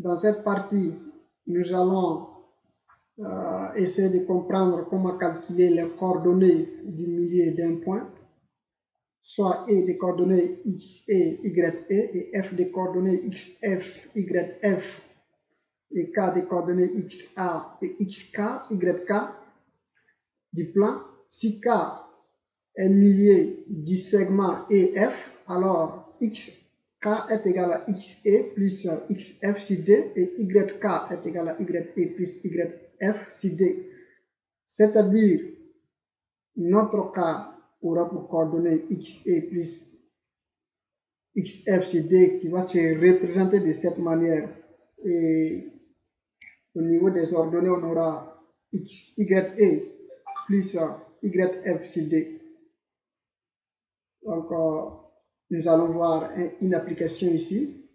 Dans cette partie, nous allons essayer de comprendre comment calculer les coordonnées du milieu d'un point, soit E des coordonnées x et y et f des coordonnées xf, yf, et k des coordonnées xa et xk, yk du plan. Si k est milieu du segment EF, alors xk est égal à xe plus xf si d et yk est égal à ye plus yf si d. C'est-à-dire, notre k aura pour coordonnées xe plus xf si d qui va se représenter de cette manière. Et au niveau des ordonnées, on aura xye plus yf si d. Donc, nous allons voir une application ici,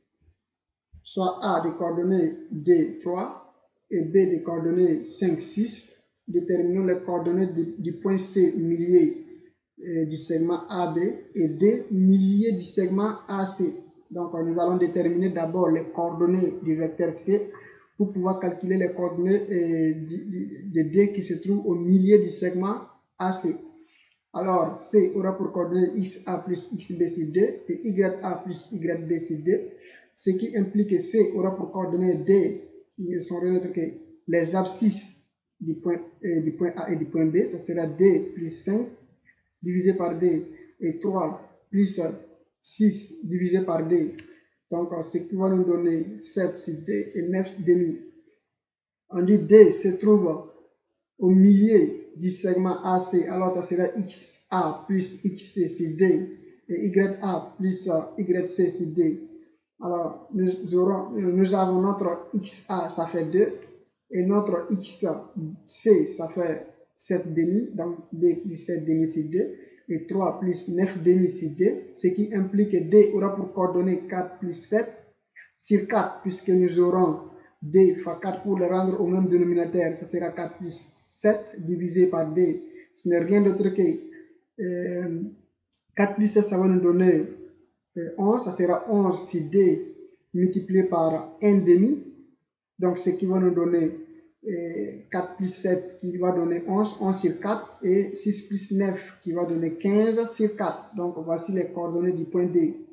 soit A des coordonnées D, 3 et B des coordonnées 5, 6. Déterminons les coordonnées du point C milieu du segment AB et D milieu du segment AC. Donc, nous allons déterminer d'abord les coordonnées du vecteur C pour pouvoir calculer les coordonnées de D qui se trouvent au milieu du segment AC. Alors, C aura pour coordonnées XA plus XB sur D et YA plus YB sur D, ce qui implique que C aura pour coordonnées D, qui ne sont rien d'autre que les abscisses du point A et du point B, ça sera D plus 5 divisé par D et 3 plus 6 divisé par D. Donc, ce qui va nous donner 7 sur D et 9 demi. On dit D se trouve au milieu du segment AC, alors ça sera XA plus XC sur D et YA plus YC sur D. Alors, nous avons notre XA, ça fait 2, et notre XC, ça fait 7 demi, donc D plus 7 demi sur D, et 3 plus 9 demi sur D, ce qui implique que D aura pour coordonnées 4 plus 7 sur 4, puisque nous aurons D fois 4 pour le rendre au même dénominateur, ça sera 4 plus 7 divisé par D, ce n'est rien d'autre que 4 plus 7, ça va nous donner 11, ça sera 11 sur D multiplié par 1 demi, donc ce qui va nous donner 4 plus 7 qui va donner 11, 11 sur 4, et 6 plus 9 qui va donner 15 sur 4. Donc voici les coordonnées du point D.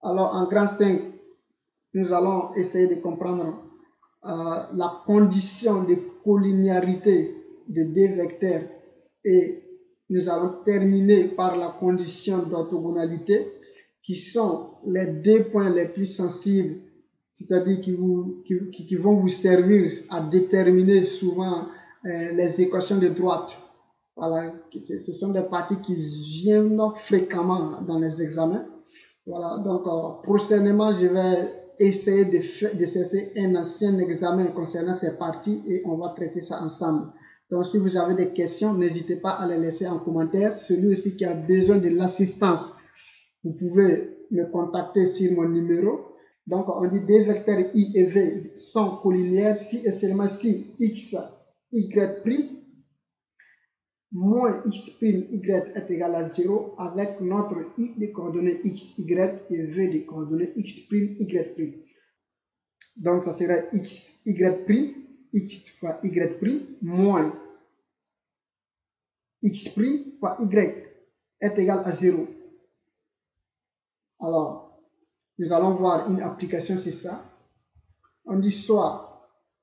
Alors en grand 5, nous allons essayer de comprendre la condition de collinéarité de D vecteurs et nous allons terminer par la condition d'orthogonalité qui sont les deux points les plus sensibles, c'est-à-dire qui vont vous servir à déterminer souvent les équations de droite. Voilà, ce sont des parties qui viennent fréquemment dans les examens. Voilà, donc prochainement, je vais essayer de cesser un ancien examen concernant ces parties et on va traiter ça ensemble. Donc, si vous avez des questions, n'hésitez pas à les laisser en commentaire. Celui aussi qui a besoin de l'assistance, vous pouvez me contacter sur mon numéro. Donc, on dit des vecteurs I et V sont collinéaires si et seulement si X, Y', moins x', y est égal à 0 avec notre i de coordonnées x, y et v de coordonnées x', y'. Donc, ça sera x, y', x fois y' moins x' fois y est égal à 0. Alors, nous allons voir une application sur ça. On dit soit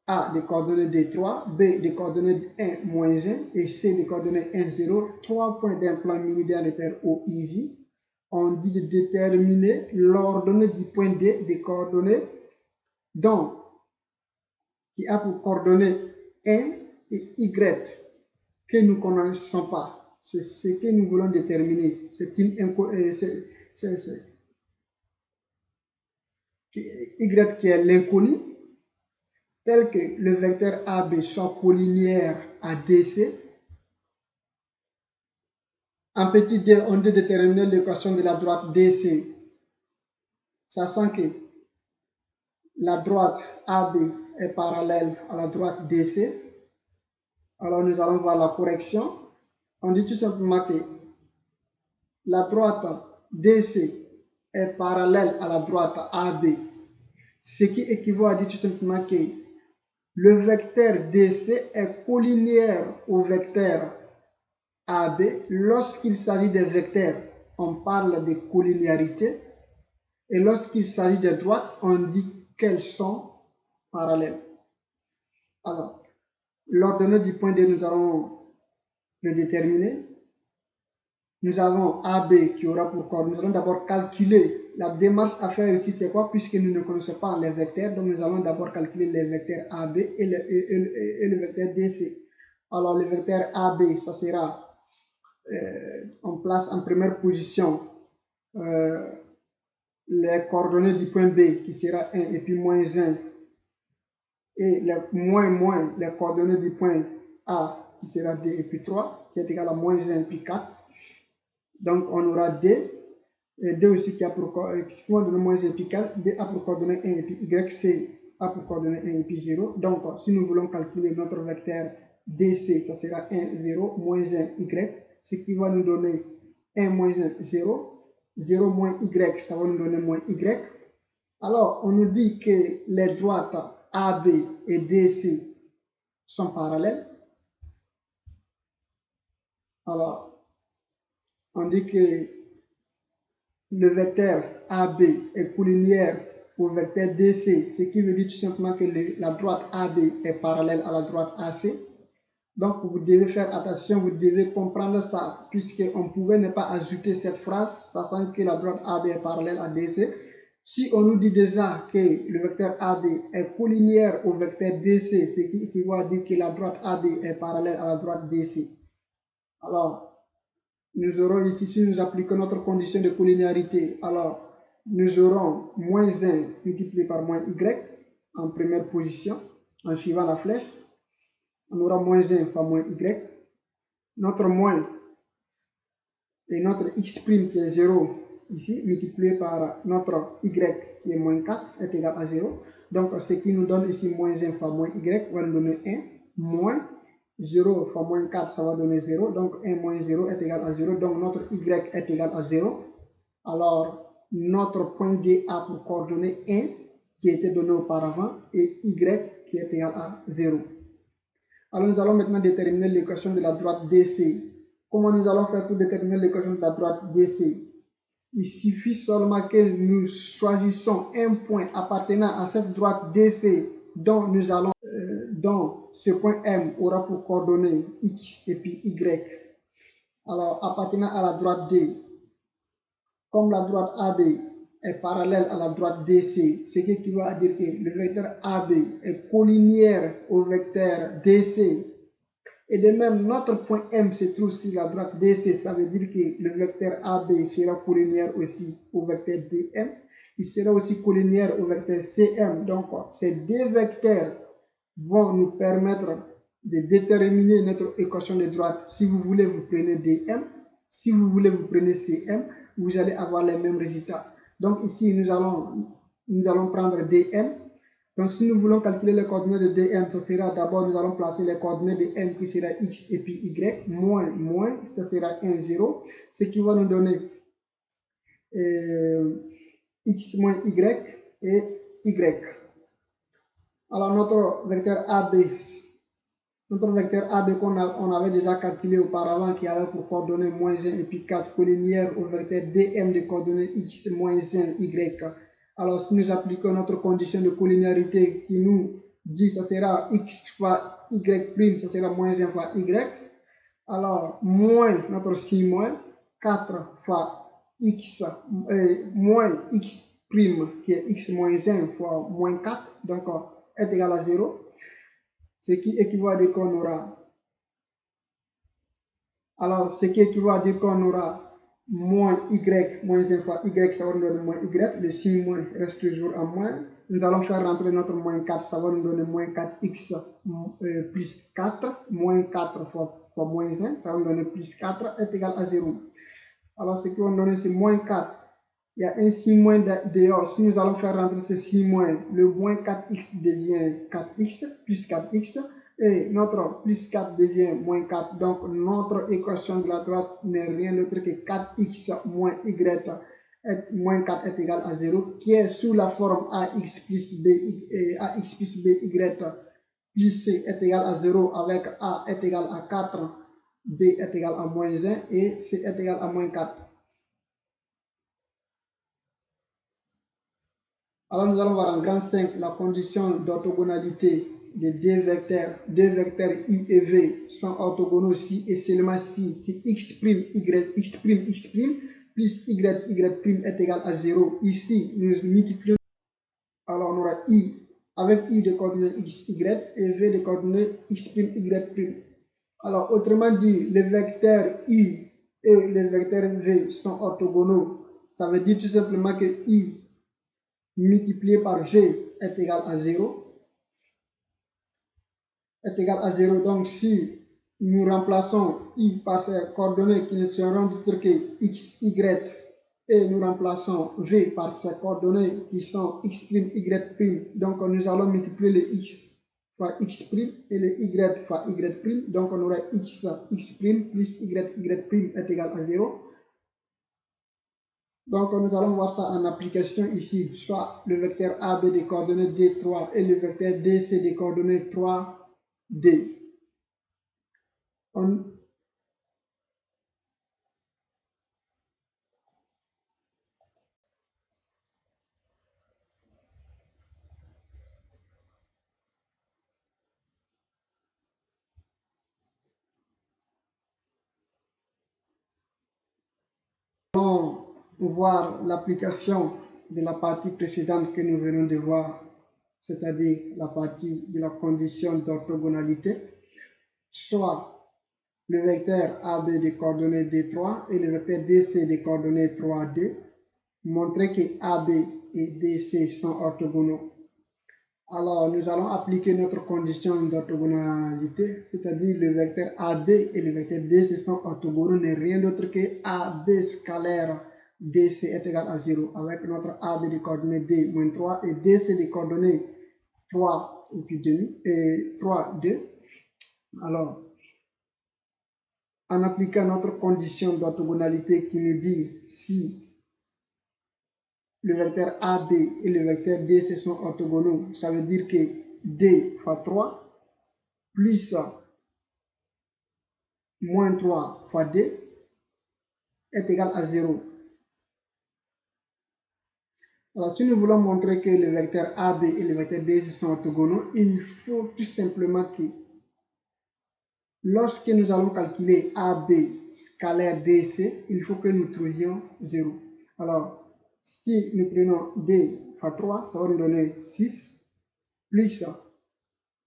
A des coordonnées D3, B des coordonnées 1, moins 1 et C des coordonnées 1, 0, 3 points d'un plan mini d'un repère O easy. On dit de déterminer l'ordonnée du point D des coordonnées donc qui a pour coordonnées 1 et Y que nous ne connaissons pas. C'est ce que nous voulons déterminer. C'est Y qui est l'inconnu, tel que le vecteur AB soit collinéaire à DC. En petit d, on doit déterminer l'équation de la droite DC, sachant que la droite AB est parallèle à la droite DC. Alors nous allons voir la correction. On dit tout simplement que la droite DC est parallèle à la droite AB, ce qui équivaut à dire tout simplement que le vecteur DC est collinéaire au vecteur AB. Lorsqu'il s'agit des vecteurs, on parle de collinéarité. Et lorsqu'il s'agit des droites, on dit qu'elles sont parallèles. Alors, l'ordonnée du point D, nous allons le déterminer. Nous avons AB qui aura pour coordonnée. Nous allons d'abord calculer. La démarche à faire ici, c'est quoi? Puisque nous ne connaissons pas les vecteurs, donc nous allons d'abord calculer les vecteurs AB et le vecteur DC. Alors, le vecteur AB, ça sera, on place en première position les coordonnées du point B qui sera 1 et puis moins 1. Et les les coordonnées du point A qui sera 2 et puis 3, qui est égal à moins 1 puis 4. Donc, on aura D. Et D aussi qui a pour coordonnée moins 1 puis 4. D a pour coordonnée 1 et puis Y. C a pour coordonnée 1 et puis 0. Donc, si nous voulons calculer notre vecteur DC, ça sera 1, 0, moins 1, Y. Ce qui va nous donner 1, moins 1, 0. 0 moins Y, ça va nous donner moins Y. Alors, on nous dit que les droites AB et DC sont parallèles. Alors, on dit que le vecteur AB est collinéaire au vecteur DC, ce qui veut dire tout simplement que la droite AB est parallèle à la droite AC. Donc, vous devez faire attention, vous devez comprendre ça, puisqu'on pouvait ne pas ajouter cette phrase, sachant que la droite AB est parallèle à DC. Si on nous dit déjà que le vecteur AB est collinéaire au vecteur DC, ce qui équivaut à dire que la droite AB est parallèle à la droite DC. Alors, nous aurons ici, si nous appliquons notre condition de collinéarité, alors nous aurons moins 1 multiplié par moins Y en première position, en suivant la flèche. On aura moins 1 fois moins Y. Notre moins et notre X' qui est 0 ici, multiplié par notre Y qui est moins 4 est égal à 0. Donc, ce qui nous donne ici moins 1 fois moins Y va nous donner 1, moins 0 fois moins 4, ça va donner 0. Donc, 1 moins 0 est égal à 0. Donc, notre Y est égal à 0. Alors, notre point D a pour coordonnée 1 qui était donné auparavant et Y qui est égal à 0. Alors, nous allons maintenant déterminer l'équation de la droite DC. Comment nous allons faire pour déterminer l'équation de la droite DC? Il suffit seulement que nous choisissons un point appartenant à cette droite DC dont nous allons, dont ce point M aura pour coordonnées X et puis Y. Alors, appartenant à la droite D, comme la droite AB est parallèle à la droite DC, ce qui équivaut à dire que le vecteur AB est collinéaire au vecteur DC. Et de même, notre point M se trouve sur la droite DC, ça veut dire que le vecteur AB sera collinéaire aussi au vecteur DM. Il sera aussi collinéaire au vecteur CM. Donc, ces deux vecteurs vont nous permettre de déterminer notre équation de droite. Si vous voulez, vous prenez DM. Si vous voulez, vous prenez CM. Vous allez avoir les mêmes résultats. Donc ici, nous allons prendre DM. Donc si nous voulons calculer les coordonnées de DM, ça sera d'abord, nous allons placer les coordonnées de M qui sera X et puis Y, moins, ça sera 1, 0. Ce qui va nous donner X moins Y et Y. Alors notre vecteur AB qu'on avait déjà calculé auparavant, qui avait pour coordonnées moins 1 et puis 4, collinéaire au vecteur DM de coordonnées X moins 1, Y. Alors si nous appliquons notre condition de collinéarité qui nous dit que ça sera X fois Y', ça sera moins 1 fois Y. Alors moins notre signe 4 fois X, moins X' qui est X moins 1 fois moins 4, donc est égal à 0. Ce qui équivaut à dire qu'on aura, alors ce qui équivaut à dire qu'on aura moins Y, moins 1 fois Y, ça va nous donner moins Y, le signe moins reste toujours en moins. Nous allons faire rentrer notre moins 4, ça va nous donner moins 4X plus 4, moins 4 fois moins 1, ça va nous donner plus 4 est égal à 0. Alors ce qui va nous donner c'est moins 4. Il y a un signe moins dehors. Si nous allons faire rentrer ce signe moins, le moins 4x devient 4x plus 4x et notre plus 4 devient moins 4. Donc notre équation de la droite n'est rien d'autre que 4x moins y moins 4 est égal à 0, qui est sous la forme ax plus b, ax plus b, y plus c est égal à 0 avec a est égal à 4, b est égal à moins 1 et c est égal à moins 4. Alors nous allons voir en grand 5 la condition d'orthogonalité de deux vecteurs i et v sont orthogonaux si et seulement si x', x', plus y est égal à 0. Ici, nous multiplions. Alors on aura i avec i de coordonnées x, y et v de coordonnées x', y'. Alors autrement dit, les vecteurs i et les vecteurs v sont orthogonaux. Ça veut dire tout simplement que i multiplié par v est égal à 0. Est égal à 0. Donc si nous remplaçons i par ces coordonnées qui ne seront d'autres que x, y, et nous remplaçons v par ces coordonnées qui sont x', y', donc nous allons multiplier les x fois x' et les y fois y', donc on aura x' plus y' est égal à 0. Donc nous allons voir ça en application ici, soit le vecteur AB des coordonnées D3 et le vecteur DC des coordonnées 3D. On va voir l'application de la partie précédente que nous venons de voir, c'est-à-dire la partie de la condition d'orthogonalité, soit le vecteur AB des coordonnées D3 et le vecteur DC des coordonnées 3D, montrer que AB et DC sont orthogonaux. Alors, nous allons appliquer notre condition d'orthogonalité, c'est-à-dire le vecteur AB et le vecteur DC sont orthogonaux, n'est rien d'autre que AB scalaire DC est égal à 0, avec notre AB des coordonnées D moins 3 et DC des coordonnées 3 et puis demi, et 3, 2. Alors, en appliquant notre condition d'orthogonalité qui nous dit si le vecteur AB et le vecteur DC sont orthogonaux, ça veut dire que D fois 3 plus moins 3 fois D est égal à 0. Alors, si nous voulons montrer que le vecteur AB et le vecteur DC sont orthogonaux, il faut tout simplement que lorsque nous allons calculer AB scalaire DC, il faut que nous trouvions 0. Alors, si nous prenons D fois 3, ça va nous donner 6, plus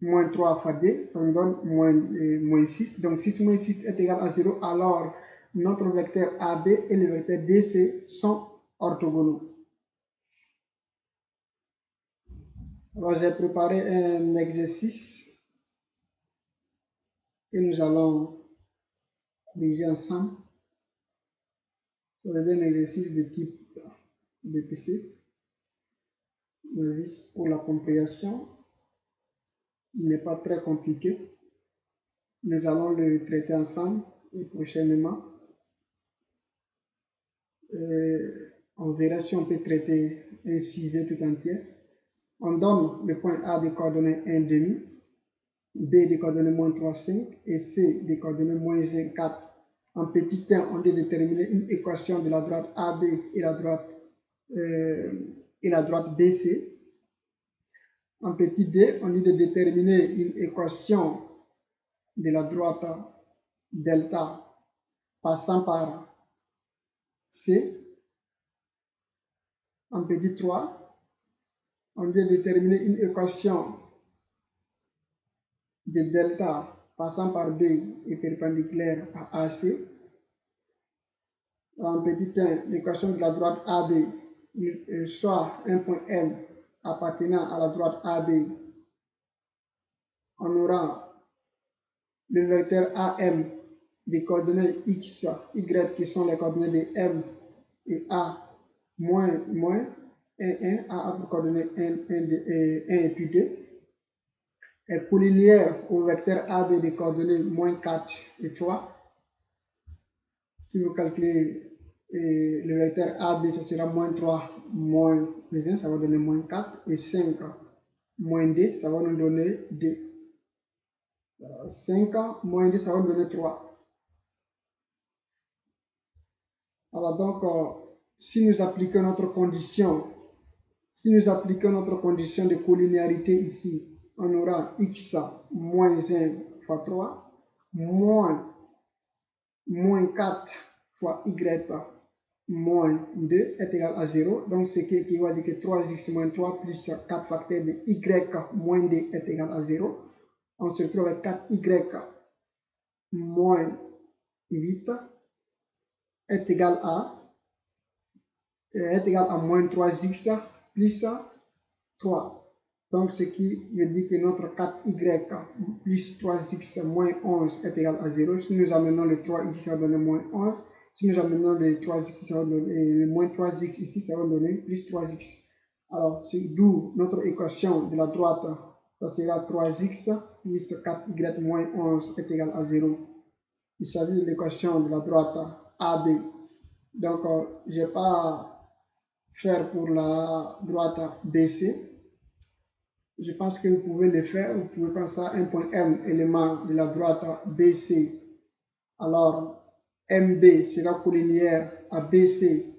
moins 3 fois D, ça nous donne moins 6. Donc 6 moins 6 est égal à 0. Alors, notre vecteur AB et le vecteur DC sont orthogonaux. Alors, j'ai préparé un exercice que nous allons corriger ensemble. C'est un exercice de type BPC. Exercice pour la compréhension. Il n'est pas très compliqué. Nous allons le traiter ensemble et prochainement. On verra si on peut traiter un cisé tout entier. On donne le point A des coordonnées 1, demi, B des coordonnées moins 3, 5 et C des coordonnées moins 1, 4. En petit 1, on doit déterminer une équation de la droite AB et la droite BC. En petit d, on doit déterminer une équation de la droite delta passant par C. En petit 3, on doit déterminer une équation de delta passant par B et perpendiculaire à AC. En petit 1, l'équation de la droite AB, soit un point M appartenant à la droite AB, on aura le vecteur AM des coordonnées X, Y qui sont les coordonnées de M et A, moins, 1, A pour coordonnées 1 et puis 2. Est collinaire au vecteur AB des coordonnées moins 4 et 3. Si vous calculez Et le vecteur AB, ça sera moins 3, moins 1, ça va donner moins 4. Et 5, moins D, ça va nous donner D. 5 moins D, ça va nous donner 3. Alors donc, si nous appliquons notre condition, de collinéarité ici, on aura x moins 1 fois 3, moins 4 fois y moins 2 est égal à 0. Donc, ce qui équivaut à dire que 3x moins 3 plus 4 facteur de y moins d est égal à 0. On se retrouve avec 4y moins 8 est égal à moins 3x plus 3. Donc, ce qui veut dire que notre 4y plus 3x moins 11 est égal à 0. Si nous amenons le 3 ici, ça va donner moins 11. Si nous amenons le 3x, ça va donner moins 3x ici, ça va donner plus 3x. Alors, c'est d'où notre équation de la droite, ça sera 3x plus 4y moins 11 est égal à 0. Il s'agit de l'équation de la droite AB. Donc, je n'ai pas faire pour la droite BC. Je pense que vous pouvez le faire. Vous pouvez prendre ça un point M, élément de la droite BC. Alors, MB sera collinéaire à BC.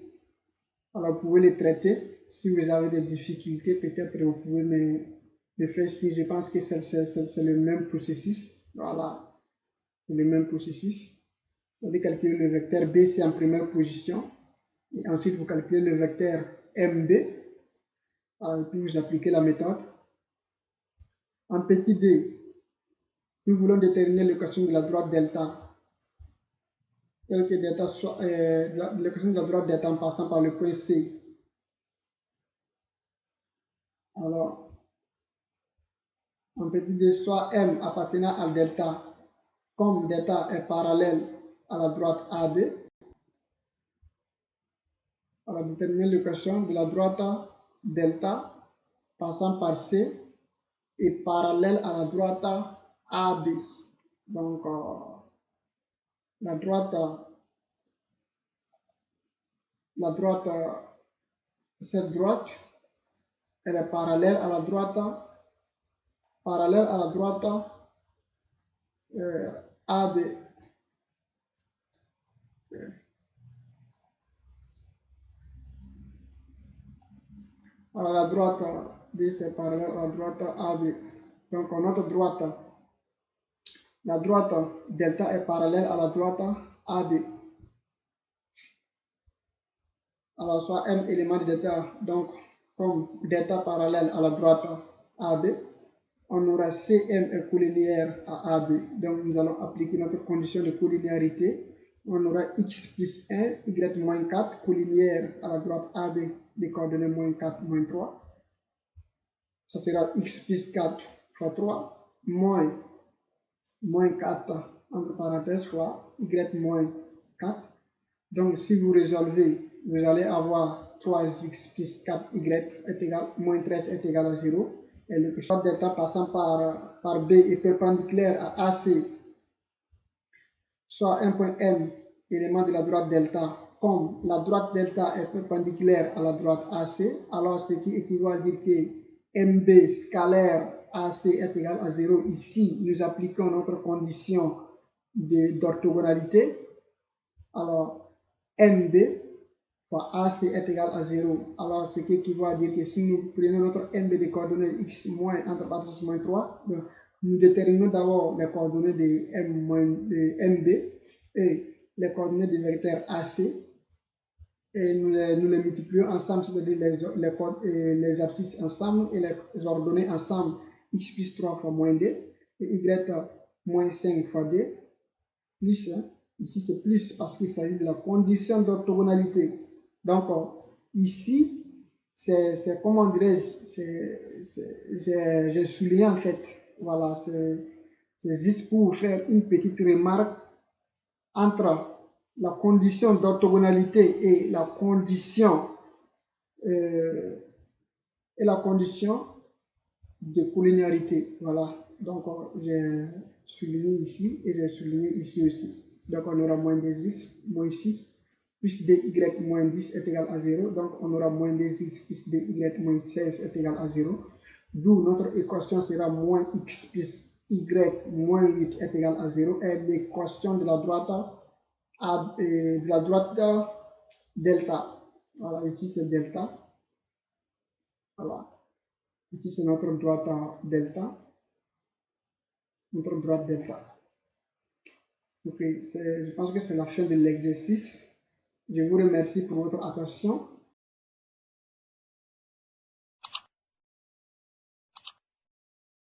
Alors, vous pouvez les traiter. Si vous avez des difficultés, peut-être vous pouvez me faire si je pense que c'est le même processus. Voilà, c'est le même processus. Vous allez calculer le vecteur BC en première position. Et ensuite, vous calculez le vecteur MB. Et puis, vous appliquez la méthode. En petit d, nous voulons déterminer l'équation de la droite delta. Telle que delta soit l'équation de la droite delta en passant par le point C. Alors, en petit d, soit M appartenant à delta, comme delta est parallèle à la droite AB. Alors, déterminer l'équation de la droite delta passant par C et parallèle à la droite AB. Donc, la droite, cette droite, elle est parallèle à la droite AB. Alors la droite B c'est parallèle à la droite AB. Donc notre droite, la droite delta est parallèle à la droite AB. Alors soit M élément de delta, donc comme delta parallèle à la droite AB, on aura CM est collinéaire à AB. Donc nous allons appliquer notre condition de collinéarité. On aura x plus 1, y moins 4, collinéaire à la droite AB, des coordonnées moins 4, moins 3. Ça sera x plus 4 fois 3, moins 4, entre parenthèses, fois y moins 4. Donc si vous résolvez, vous allez avoir 3x plus 4y est égal, moins 13 est égal à 0. Et le choix delta passant par B est perpendiculaire à AC, soit un point M, élément de la droite delta, comme la droite delta est perpendiculaire à la droite AC, alors ce qui équivaut à dire que MB scalaire AC est égal à 0. Ici, nous appliquons notre condition d'orthogonalité. Alors, MB fois AC est égal à 0. Alors, ce qui équivaut à dire que si nous prenons notre MB des coordonnées x moins entre parenthèses moins 3, nous déterminons d'abord les coordonnées de MB et les coordonnées du vecteur AC et nous les multiplions ensemble, c'est-à-dire les abscisses ensemble et les ordonnées ensemble, x plus 3 fois moins d et y moins 5 fois d, plus, ici c'est plus parce qu'il s'agit de la condition d'orthogonalité. Donc ici, c'est comment dirais-je, j'ai souligné en fait, voilà, c'est juste pour faire une petite remarque entre la condition d'orthogonalité et la condition de collinéarité. Voilà. Donc, j'ai souligné ici et j'ai souligné ici aussi. Donc, on aura moins 6, plus dy moins 10 est égal à 0. Donc, on aura moins 10 plus dy moins 16 est égal à 0. D'où notre équation sera moins x plus y moins 8 est égal à 0. Et l'équation de la droite delta. Voilà, ici c'est delta. Voilà. Ici c'est notre droite delta. Notre droite delta. Ok, je pense que c'est la fin de l'exercice. Je vous remercie pour votre attention.